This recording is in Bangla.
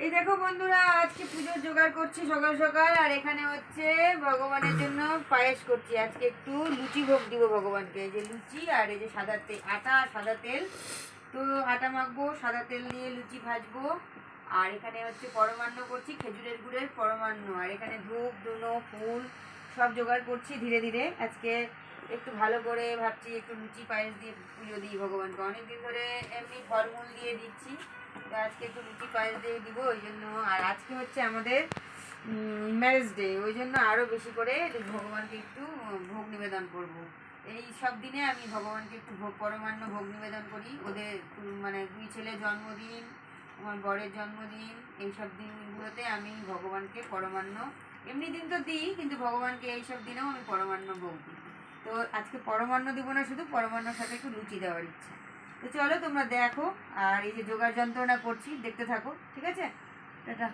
এই দেখো বন্ধুরা, আজকে পুজোর জোগাড় করছি সকাল সকাল। আর এখানে হচ্ছে ভগবানের জন্য পায়েস করছি। আজকে একটু লুচি ভোগ দিব ভগবানকে। এই যে লুচি আর এই যে সাদা তেল, আটা আর সাদা তেল। তো আটা মাখবো, সাদা তেল দিয়ে লুচি ভাজবো। আর এখানে হচ্ছে পরমান্ন করছি, খেজুরের গুড়ের পরমান্ন। আর এখানে ধূপ ধুনো ফুল সব জোগাড় করছি ধীরে ধীরে। আজকে একটু ভালো করে ভাবছি একটু লুচি পায়েস দিয়ে পুজো দিই ভগবানকে। অনেকদিন ধরে এমনি ফলমূল দিয়ে দিচ্ছি, তো আজকে একটু লুচি পায়েস দিয়ে দিব ওই জন্য। আর আজকে হচ্ছে আমাদের ম্যারেজ ডে, ওই জন্য আরও বেশি করে ভগবানকে একটু ভোগ নিবেদন করব। এই সব দিনে আমি ভগবানকে একটু ভোগ পরমান্ন ভোগ নিবেদন করি। ওদের মানে দুই ছেলের জন্মদিন, আমার বরের জন্মদিন, এইসব দিনগুলোতে আমি ভগবানকে পরমান্ন, এমনি দিন তো দিই কিন্তু ভগবানকে এইসব দিনেও আমি পরমান্ন ভোগ দিই। তো আজকে পরমান্ন দিব না, শুধু পরমান্নর সাথে একটু লুচি দেওয়ার ইচ্ছা। তো চলো তোমরা দেখো। আর এই যে জোগাড় যন্ত্রণা করছি, দেখতে থাকো, ঠিক আছে? টাটা।